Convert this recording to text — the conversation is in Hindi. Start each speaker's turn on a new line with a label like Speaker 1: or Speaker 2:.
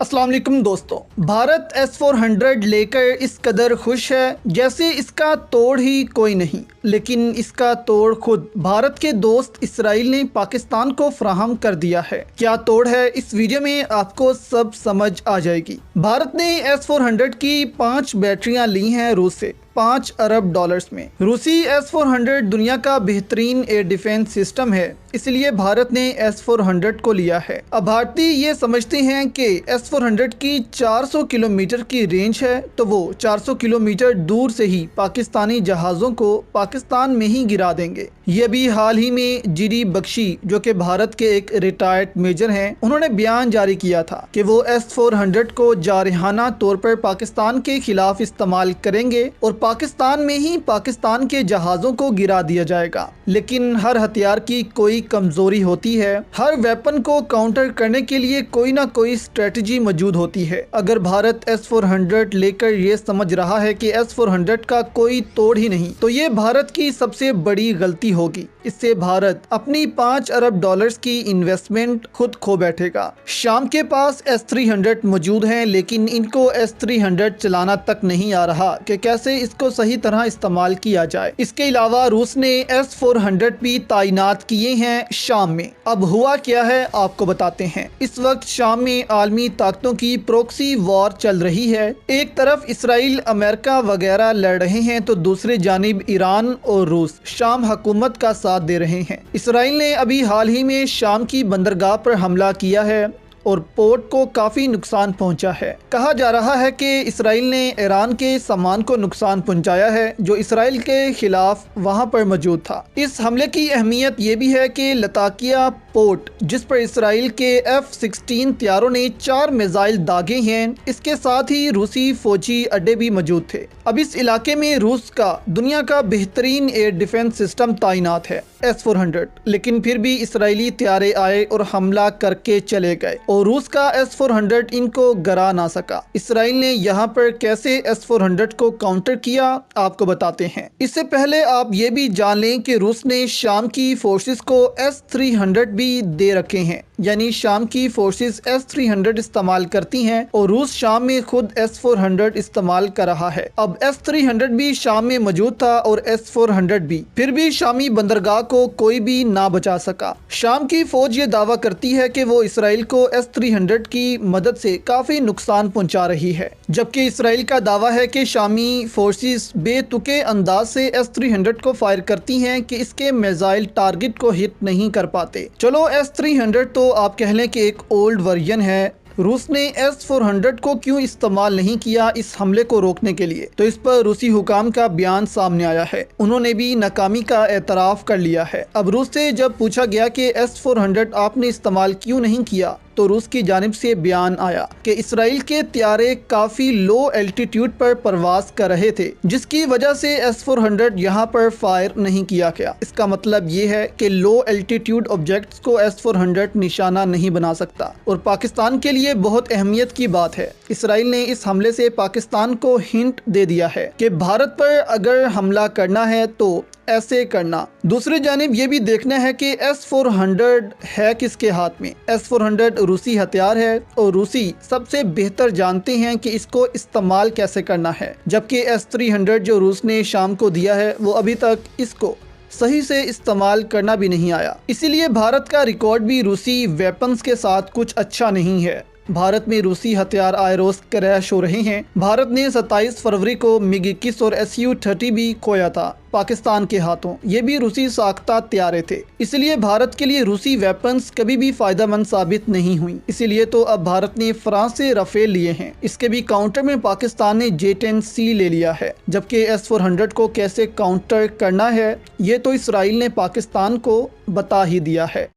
Speaker 1: अस्सलाम वालेकुम दोस्तों, भारत S-400 लेकर इस कदर खुश है जैसे इसका तोड़ ही कोई नहीं। लेकिन इसका तोड़ खुद भारत के दोस्त इसराइल ने पाकिस्तान को फराहम कर दिया है। क्या तोड़ है, इस वीडियो में आपको सब समझ आ जाएगी। भारत ने S-400 की 5 बैटरियां ली हैं रूस से 5 अरब डॉलर्स में। रूसी S-400 दुनिया का बेहतरीन एयर डिफेंस सिस्टम है, इसलिए भारत ने S-400 को लिया है। अब भारतीय ये समझते हैं कि S-400 की 400 किलोमीटर की रेंज है, तो वो 400 किलोमीटर दूर से ही पाकिस्तानी जहाज़ों को पाकिस्तान में ही गिरा देंगे। ये भी हाल ही में जीडी बख्शी, जो कि भारत के एक रिटायर्ड मेजर हैं, उन्होंने बयान जारी किया था कि वो S-400 को जारहाना तौर पर पाकिस्तान के खिलाफ इस्तेमाल करेंगे और पाकिस्तान में ही पाकिस्तान के जहाज़ों को गिरा दिया जाएगा। लेकिन हर हथियार की कोई कमजोरी होती है, हर वेपन को काउंटर करने के लिए कोई ना कोई स्ट्रेटजी मौजूद होती है। अगर भारत S-400 लेकर ये समझ रहा है कि S-400 का कोई तोड़ ही नहीं, तो ये भारत की सबसे बड़ी गलती होगी। इससे भारत अपनी 5 अरब डॉलर्स की इन्वेस्टमेंट खुद खो बैठेगा। शाम के पास S-300 मौजूद हैं, लेकिन इनको S-300 चलाना तक नहीं आ रहा कि कैसे इसको सही तरह इस्तेमाल किया जाए। इसके अलावा रूस ने S-400 भी तैनात किए हैं शाम में। अब हुआ क्या है आपको बताते हैं। इस वक्त शाम में आलमी ताकतों की प्रोक्सी वॉर चल रही है। एक तरफ इसराइल, अमेरिका वगैरह लड़ रहे हैं, तो दूसरी जानिब ईरान और रूस शाम हुकूमत का साथ दे रहे हैं। इसराइल ने अभी हाल ही में शाम की बंदरगाह पर हमला किया है और पोर्ट को काफ़ी नुकसान पहुंचा है। कहा जा रहा है कि इसराइल ने ईरान के सामान को नुकसान पहुंचाया है जो इसराइल के खिलाफ वहां पर मौजूद था। इस हमले की अहमियत ये भी है कि लताकिया पोर्ट, जिस पर इसराइल के F-16 तैयारों ने 4 मिसाइल दागे हैं, इसके साथ ही रूसी फौजी अड्डे भी मौजूद थे। अब इस इलाके में रूस का दुनिया का बेहतरीन एयर डिफेंस सिस्टम तैनात है S-400, लेकिन फिर भी इसराइली तैयारे आए और हमला करके चले गए और रूस का S-400 इनको गिरा ना सका। इसराइल ने यहाँ पर कैसे S-400 को काउंटर किया आपको बताते हैं। इससे पहले आप ये भी जान लें कि रूस ने शाम की फोर्सेस को S-300 भी दे रखे हैं, यानी शाम की फोर्सेस S-300 इस्तेमाल करती हैं और रूस शाम में खुद S-400 इस्तेमाल कर रहा है। अब S-300 भी शाम में मौजूद था और S-400 भी, फिर भी शामी बंदरगाह को कोई भी ना बचा सका। शाम की फौज ये दावा करती है कि वो इसराइल को S-300 की मदद से काफी नुकसान पहुंचा रही है, जबकि इसराइल का दावा है कि शामी फोर्सेस बेतुके अंदाज से S-300 को फायर करती हैं कि इसके मिसाइल टारगेट को हिट नहीं कर पाते। चलो S-300 तो आप कह लें कि एक ओल्ड वर्जन है। रूस ने S-400 को क्यों इस्तेमाल नहीं किया इस हमले को रोकने के लिए, तो इस पर रूसी हुकाम का बयान सामने आया है। उन्होंने भी नाकामी का एतराफ़ कर लिया है। अब रूस से जब पूछा गया कि S-400 आपने इस्तेमाल क्यों नहीं किया, तो रूस की जानिब से बयान आया कि इसराइल के तैयारे काफ़ी लो एल्टीट्यूड पर परवास कर रहे थे, जिसकी वजह से S-400 यहाँ पर फायर नहीं किया गया। इसका मतलब ये है कि लो एल्टीट्यूड ऑब्जेक्ट्स को S-400 निशाना नहीं बना सकता और पाकिस्तान के लिए बहुत अहमियत की बात है। इसराइल ने इस हमले से पाकिस्तान को हिंट दे दिया है कि भारत पर अगर हमला करना है तो ऐसे करना। दूसरी जानिब ये भी देखना है कि S-400 है किसके हाथ में। S-400 रूसी हथियार है और रूसी सबसे बेहतर जानते हैं कि इसको इस्तेमाल कैसे करना है, जबकि S-300 जो रूस ने शाम को दिया है वो अभी तक इसको सही से इस्तेमाल करना भी नहीं आया। इसीलिए भारत का रिकॉर्ड भी रूसी वेपन्स के साथ कुछ अच्छा नहीं है। भारत में रूसी हथियार आए रोज क्रैश हो रहे हैं। भारत ने 27 फरवरी को MiG-21 और Su-30 भी खोया था पाकिस्तान के हाथों। ये भी रूसी साख्ता तैयारे थे, इसलिए भारत के लिए रूसी वेपन्स कभी भी फायदेमंद साबित नहीं हुई। इसीलिए तो अब भारत ने फ्रांस से राफेल लिए हैं। इसके भी काउंटर में पाकिस्तान ने J-10C ले लिया है, जबकि S-400 को कैसे काउंटर करना है ये तो इसराइल ने पाकिस्तान को बता ही दिया है।